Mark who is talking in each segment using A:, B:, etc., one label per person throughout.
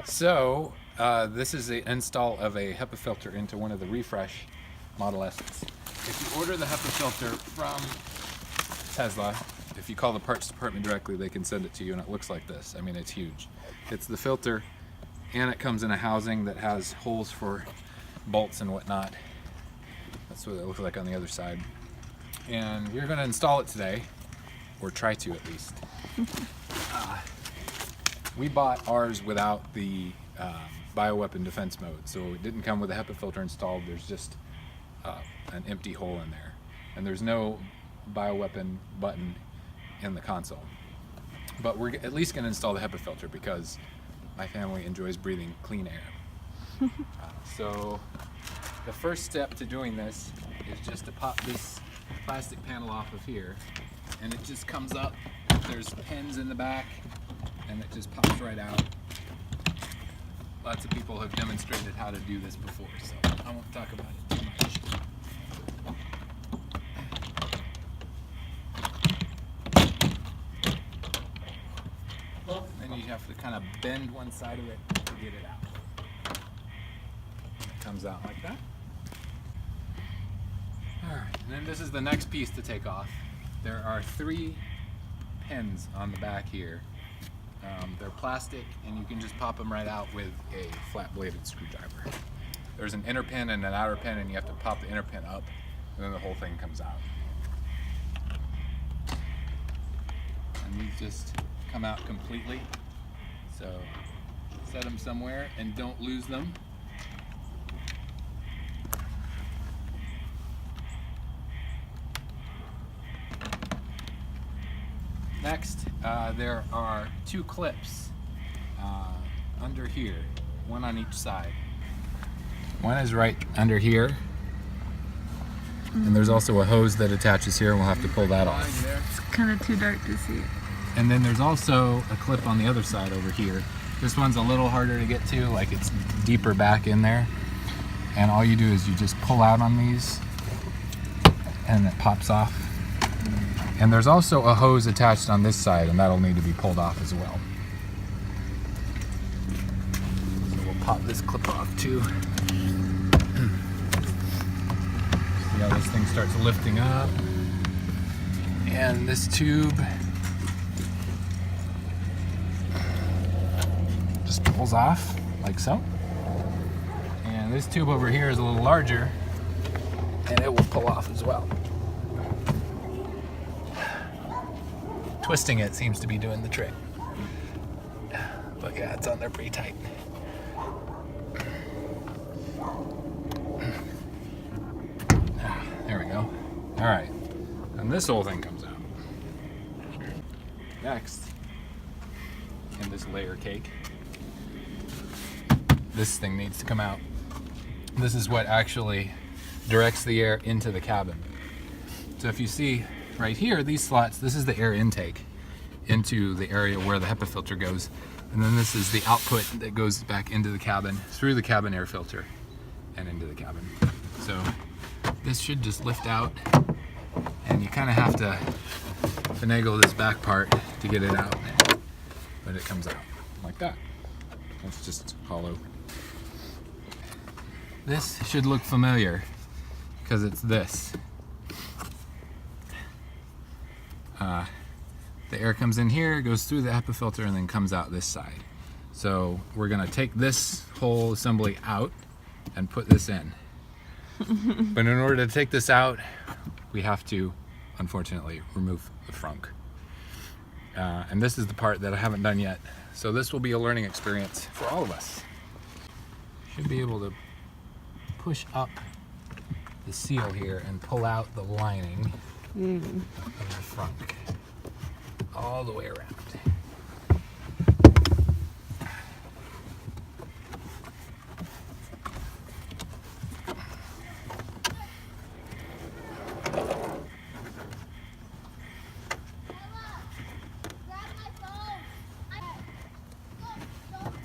A: So this is the install of a HEPA filter into one of the Refresh Model S's. If you order the HEPA filter from Tesla, if you call the parts department directly, they can send it to you, and it looks like this. I mean, it's huge. It's the filter, and it comes in a housing that has holes for bolts and whatnot. That's what it looks like on the other side. And we're going to install it today, or try to at least. We bought ours without the bioweapon defense mode, so it didn't come with a HEPA filter installed. There's just an empty hole in there, and there's no bioweapon button in the console. But we're at least going to install the HEPA filter because my family enjoys breathing clean air. So the first step to doing this is just to pop this plastic panel off of here, and it just comes up. There's pins in the back, and it just pops right out. Lots of people have demonstrated how to do this before, so I won't talk about it too much. Then you have to kind of bend one side of it to get it out. It comes out like that. Alright, and then this is the next piece to take off. There are 3 pins on the back here. They're plastic, and you can just pop them right out with a flat-bladed screwdriver. There's an inner pin and an outer pin, and you have to pop the inner pin up, and then the whole thing comes out. And these just come out completely. So set them somewhere and don't lose them. Next, there are 2 clips under here, one on each side. One is right under here, and there's also a hose that attaches here, and we'll have to pull that off.
B: It's kind of too dark to see it.
A: And then there's also a clip on the other side over here. This one's a little harder to get to, like it's deeper back in there. And all you do is you just pull out on these, and it pops off. And there's also a hose attached on this side, and that'll need to be pulled off as well. So we'll pop this clip off too. See how this thing starts lifting up. And this tube just pulls off like so. And this tube over here is a little larger, and it will pull off as well. Twisting it seems to be doing the trick. But yeah, it's on there pretty tight. There we go. All right, and this whole thing comes out. Next, in this layer cake, this thing needs to come out. This is what actually directs the air into the cabin. So if you see right here, these slots, this is the air intake into the area where the HEPA filter goes. And then this is the output that goes back into the cabin, through the cabin air filter and into the cabin. So this should just lift out, and you kind of have to finagle this back part to get it out. But it comes out like that. It's just hollow. This should look familiar because it's this. The air comes in here, goes through the HEPA filter, and then comes out this side. So we're gonna take this whole assembly out and put this in. But in order to take this out, we have to, unfortunately, remove the frunk. And this is the part that I haven't done yet. So this will be a learning experience for all of us. Should be able to push up the seal here and pull out the lining of the frunk all the way around.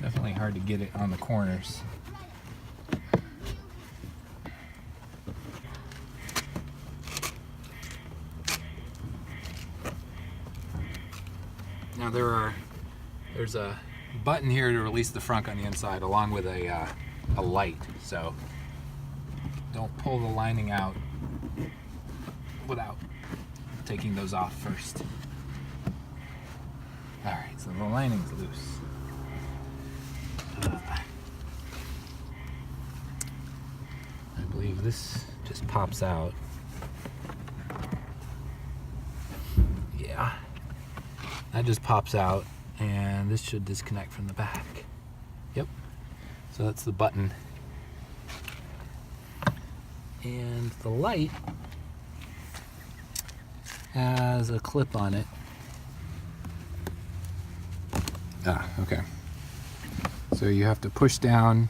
A: Definitely hard to get it on the corners. Now there's a button here to release the frunk on the inside, along with a light. So don't pull the lining out without taking those off first. All right, so the lining's loose. I believe this just pops out. Yeah, that just pops out, and this should disconnect from the back. Yep, so that's the button. And the light has a clip on it. Ah, okay. So you have to push down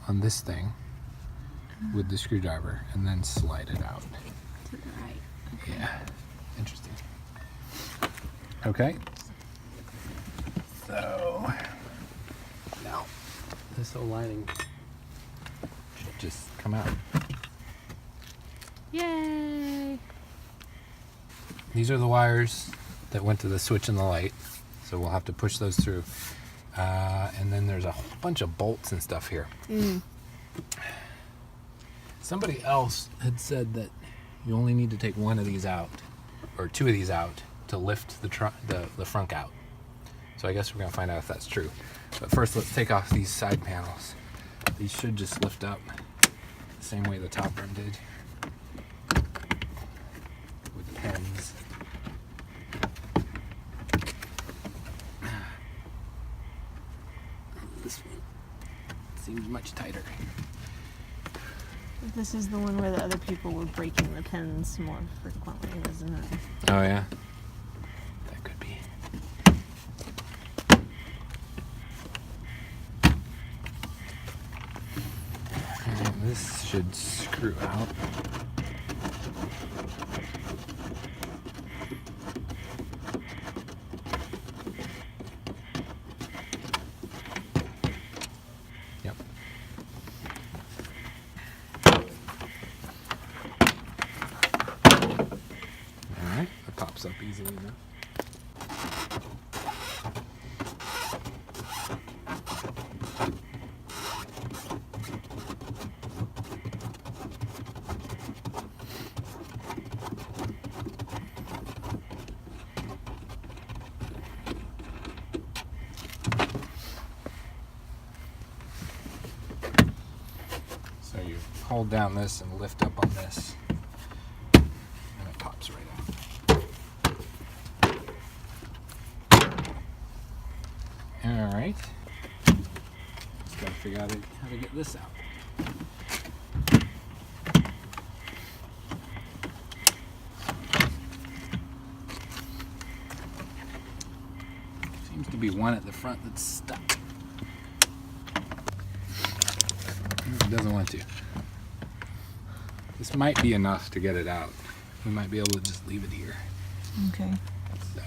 A: on this thing with the screwdriver and then slide it out.
B: To the right. Okay.
A: Yeah, interesting. Okay. So now this whole lining should just come out.
B: Yay!
A: These are the wires that went to the switch and the light, so we'll have to push those through. And then there's a whole bunch of bolts and stuff here. Somebody else had said that you only need to take one of these out, or two of these out, to lift the frunk out. So I guess we're gonna find out if that's true. But first, let's take off these side panels. These should just lift up the same way the top rim did, with pins. This one seems much tighter.
C: This is the one where the other people were breaking the pins more frequently, isn't it?
A: Oh yeah, that could be. And this should screw out. Yep. Alright, that pops up easily enough. So you hold down this and lift up on this, and it pops right out. All right. Just gotta figure out how to get this out. Seems to be one at the front that's stuck. It doesn't want to. This might be enough to get it out. We might be able to just leave it here.
C: Okay.
A: So,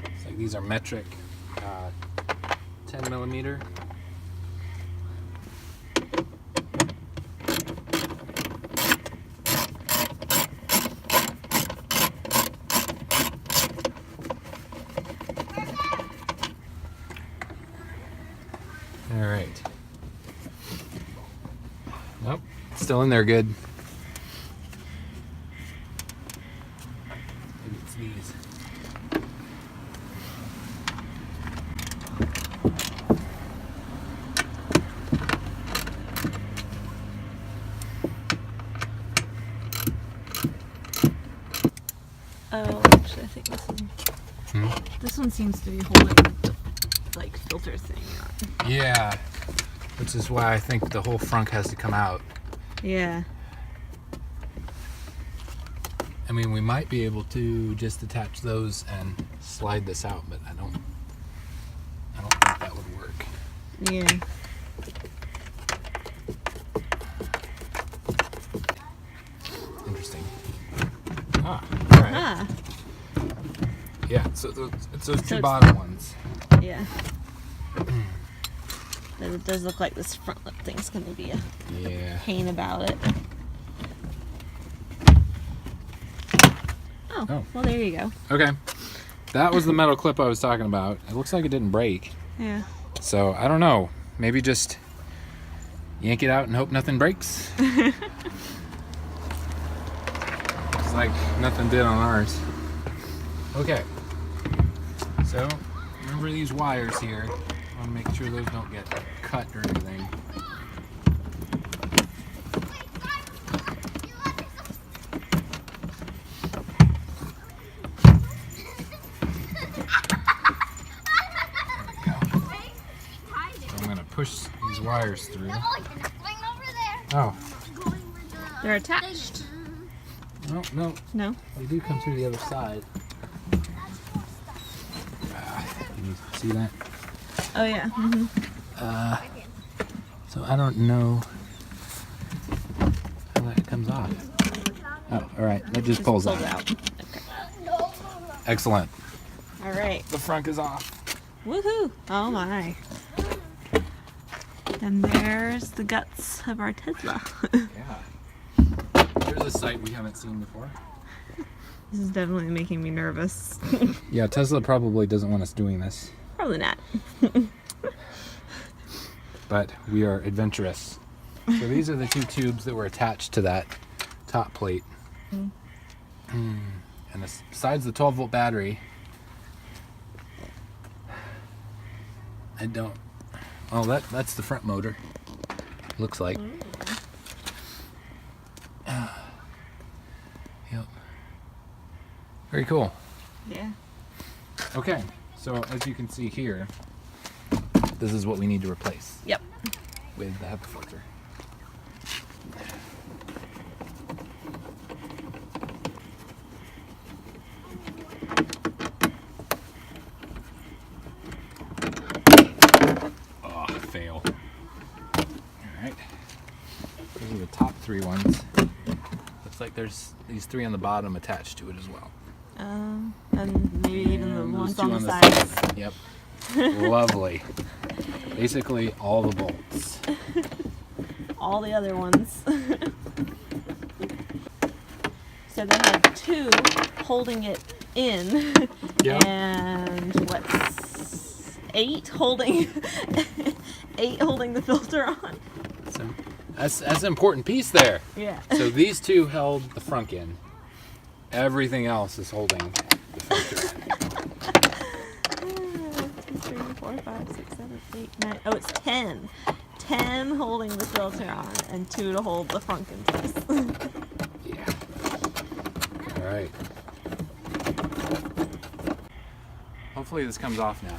A: it's like these are metric 10 millimeter. All right. Nope, still in there good. Maybe it's these.
C: Oh, actually, I think this one seems to be holding the like filter thing on.
A: Yeah, which is why I think the whole frunk has to come out.
C: Yeah.
A: I mean, we might be able to just attach those and slide this out, but I don't think that would work.
C: Yeah.
A: Interesting. Ah, all right.
C: Ah.
A: Yeah, so it's those two
C: it's-
A: bottom ones.
C: Yeah. But it does look like this front lip thing's gonna be a
A: Yeah.
C: pain about it. Oh,
A: Oh.
C: well, there you go.
A: Okay. that was the metal clip I was talking about. It looks like it didn't break.
C: Yeah.
A: So I don't know. Maybe just yank it out and hope nothing breaks. It's like nothing did on ours. Okay. So remember these wires here. I want to make sure those don't get cut or anything. Push these wires through. Oh.
C: They're attached.
A: No, no.
C: No?
A: They do come through the other side. Can you see that?
C: Oh, yeah. Mm-hmm.
A: So I don't know how that comes off. Oh, all right. That just pulls out.
C: Okay.
A: Excellent.
C: All right.
A: The front is off.
C: Woohoo! Oh, my. And there's the guts of our Tesla.
A: Yeah. There's a sight we haven't seen before.
C: This is definitely making me nervous.
A: Yeah, Tesla probably doesn't want us doing this.
C: Probably not.
A: But we are adventurous. So these are the two tubes that were attached to that top plate. And besides the 12-volt battery, I don't... Oh, that's the front motor. Looks like. Yep. Very cool.
C: Yeah.
A: Okay, so as you can see here, this is what we need to replace
C: Yep.
A: with the HEPA filter. Oh, fail. Alright. Those are the top three ones. Looks like there's these three on the bottom attached to it as well.
C: And maybe even the
A: And
C: ones
A: those two
C: on the sides.
A: Yep. Lovely. Basically all the bolts.
C: All the other ones. So they have two holding it in.
A: Yep.
C: And what's 8 holding 8 holding the filter on.
A: So that's an important piece there.
C: Yeah.
A: So these two held the front end. Everything else is holding the filter.
C: 2, 3, 4, 5, 6, 7, 8, 9. Oh, it's 10. 10 holding the filter on, and 2 to hold the Funkin piece.
A: Yeah. All right. Hopefully this comes off now.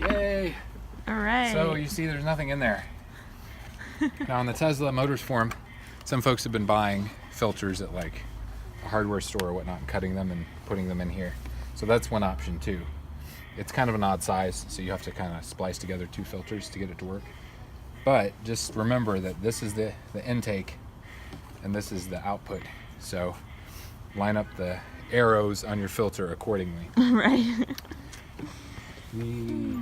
A: Yay!
C: All right.
A: So you see there's nothing in there. Now on the Tesla Motors forum, some folks have been buying filters at like a hardware store or whatnot and cutting them and putting them in here. So that's one option too. It's kind of an odd size, so you have to kind of splice together 2 filters to get it to work. But just remember that this is the intake and this is the output. So line up the arrows on your filter accordingly.
C: Right.
A: The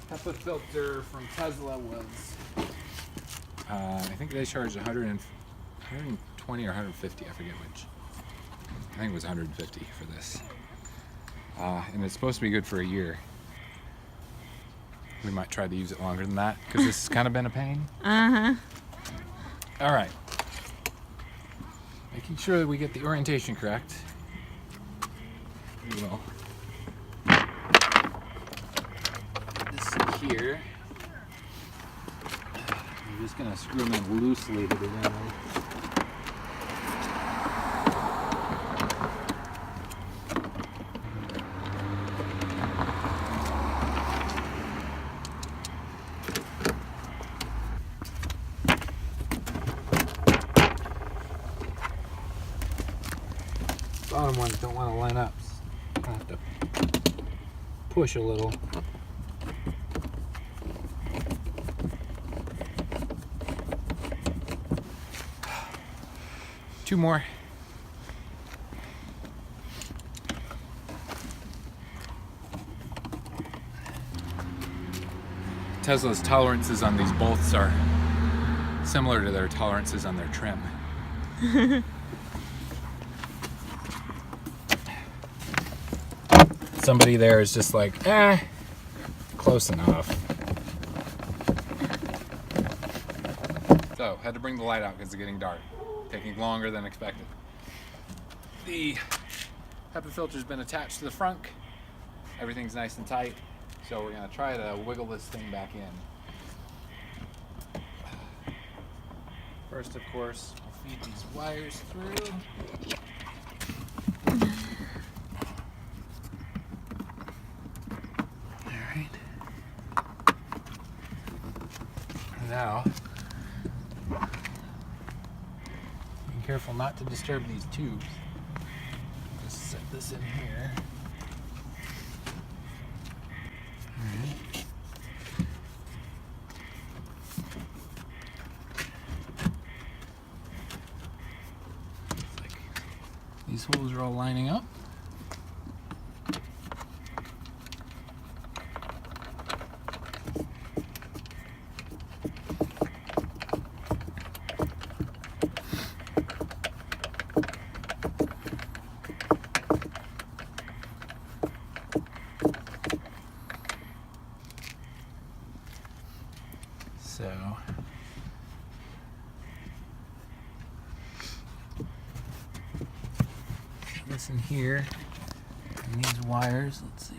A: HEPA filter from Tesla was, I think they charged 120 or 150, I forget which. I think it was 150 for this. And it's supposed to be good for a year. We might try to use it longer than that, because this has kind of been a pain.
C: Uh-huh.
A: All right. Making sure that we get the orientation correct. We will. This here. I'm just going to screw them in loosely to begin with. Bottom ones don't want to line up. I have to push a little. Two more. Tesla's tolerances on these bolts are similar to their tolerances on their trim. somebody there is just like, close enough. So, had to bring the light out because it's getting dark. Taking longer than expected. The HEPA filter's been attached to the frunk. Everything's nice and tight. So we're gonna try to wiggle this thing back in. First, of course, we'll feed these wires through. Alright. Now, be careful not to disturb these tubes. Just set this in here. Alright. Looks like these holes are all lining up. So this in here, and these wires, let's see,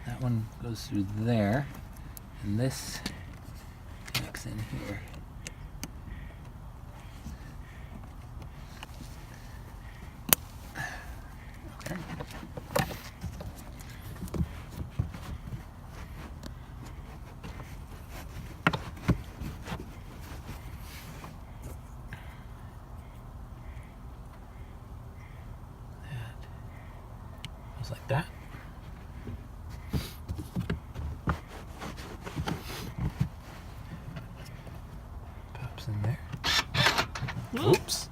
A: that one goes through there, and this connects in here. Okay. Goes like that. Pops in there. Oops.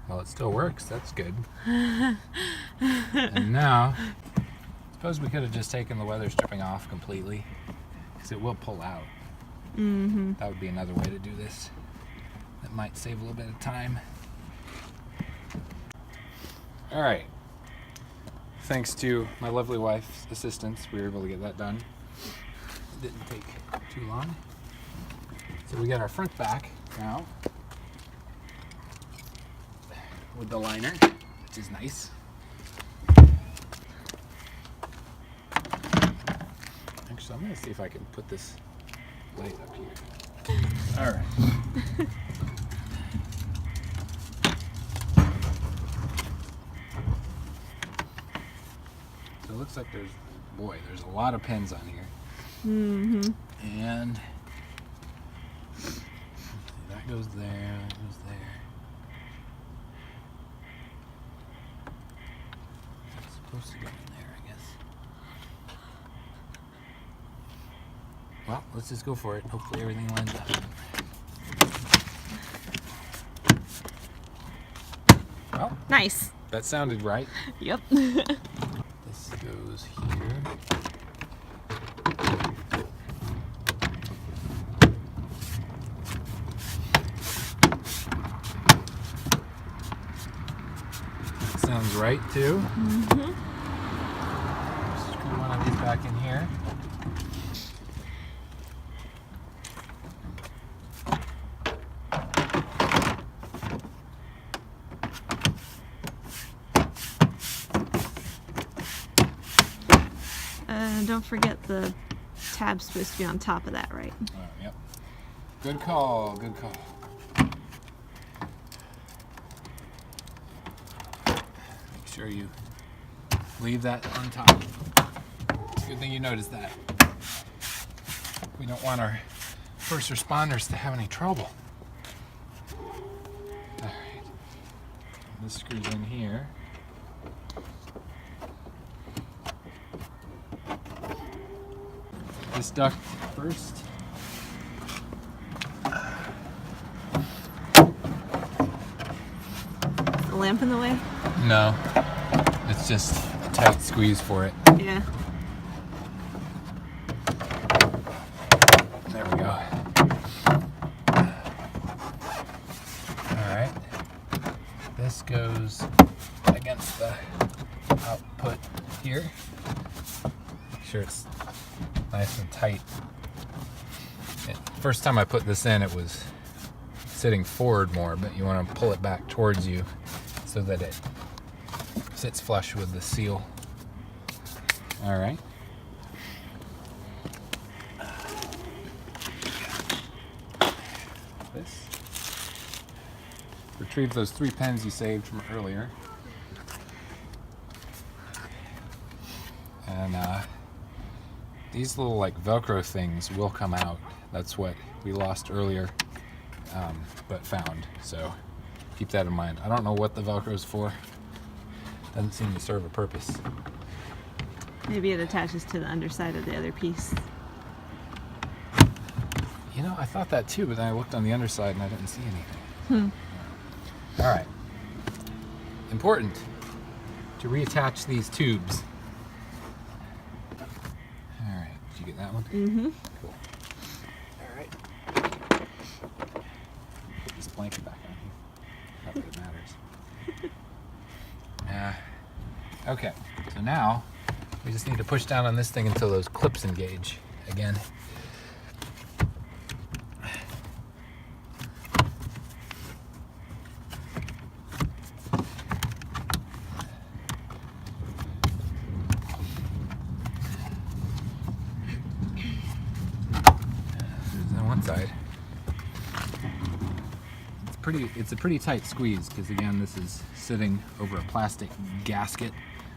A: Well, it still works. That's good. And now, suppose we could have just taken the weather stripping off completely, because it will pull out.
C: Mm-hmm.
A: That would be another way to do this. That might save a little bit of time. All right. Thanks to my lovely wife's assistance, we were able to get that done. It didn't take too long. So we got our front back now with the liner, which is nice. Actually, I'm gonna see if I can put this light up here. All right. So it looks like there's a lot of pins on here.
C: Mm-hmm.
A: And that goes there, that goes there. It's supposed to go in there, I guess. Well, let's just go for it. Hopefully everything lines up. Well,
C: Nice.
A: that sounded right.
C: Yep.
A: This goes here. That sounds right too.
C: Mm-hmm.
A: Screw one of these back in here.
C: Don't forget the tab's supposed to be on top of that, right?
A: Oh, yep. Good call, good call. Make sure you leave that on top. It's a good thing you noticed that. We don't want our first responders to have any trouble. Alright. This screws in here. This duct first.
C: The lamp in the way?
A: No, it's just a tight squeeze for it.
C: Yeah.
A: There we go. Alright. This goes against the output here. Make sure it's nice and tight. First time I put this in, it was sitting forward more, but you want to pull it back towards you so that it sits flush with the seal. All right. This. Retrieve those 3 pens you saved from earlier. And these little like Velcro things will come out. That's what we lost earlier, but found. So keep that in mind. I don't know what the Velcro's for. Doesn't seem to serve a purpose.
C: Maybe it attaches to the underside of the other piece.
A: You know, I thought that too, but then I looked on the underside and I didn't see anything. All right. Important to reattach these tubes. All right. Did you get that one?
C: Mm-hmm.
A: Cool. All right. Put this blanket back on here. Not that it matters. Okay. So now we just need to push down on this thing until those clips engage again. Side. It's a pretty tight squeeze because again this is sitting over a plastic gasket,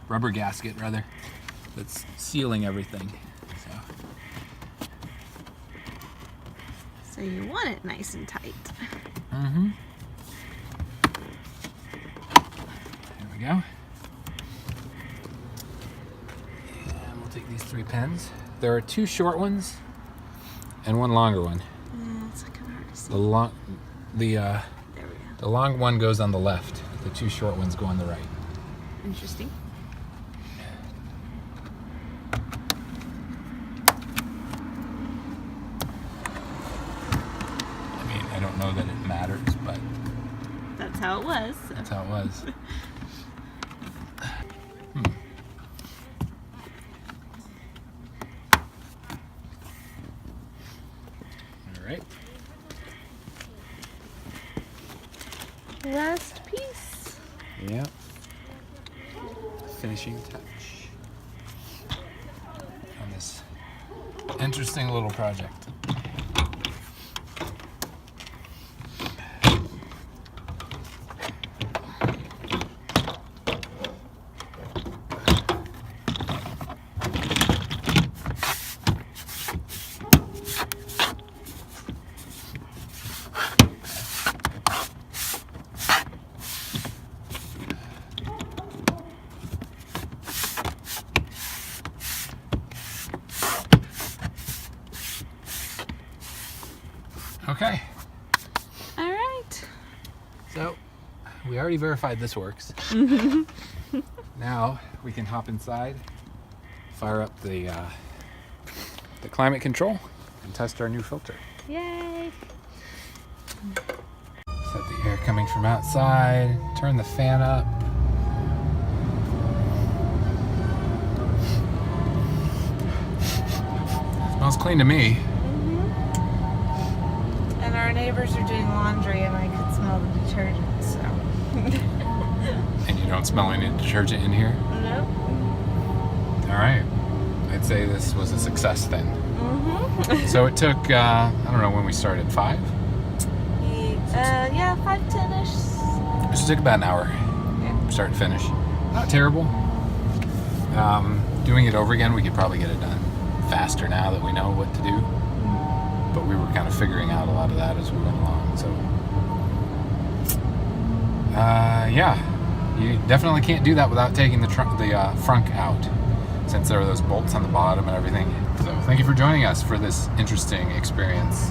A: rubber gasket rather, that's sealing everything.
C: So you want it nice and tight.
A: Mm-hmm. There we go. And we'll take these 3 pens. There are 2 short ones and 1 longer one.
C: It's kind of hard to see.
A: The long,
C: There we go.
A: the long one goes on the left. The 2 short ones go on the right.
C: Interesting.
A: I mean, I don't know that it matters, but
C: That's how it was.
A: that's how it was. All right.
C: Last piece.
A: Yeah. Finishing touch on this interesting little project. Okay,
C: All right.
A: so we already verified this works. Now we can hop inside, fire up the climate control, and test our new filter.
C: Yay.
A: Set the air coming from outside, turn the fan up. Smells clean to me.
C: And our neighbors are doing laundry, and I could smell the detergent. So.
A: And you don't smell any detergent in here?
C: Nope.
A: All right. I'd say this was a success then.
C: Mm-hmm.
A: So it took, I don't know when we started, 5?
C: Yeah, 5-10ish.
A: It took about an hour,
C: Yeah.
A: start to finish. Not terrible. Doing it over again, we could probably get it done faster now that we know what to do. But we were kind of figuring out a lot of that as we went along. So, yeah, you definitely can't do that without taking the frunk out, since there are those bolts on the bottom and everything. So thank you for joining us for this interesting experience.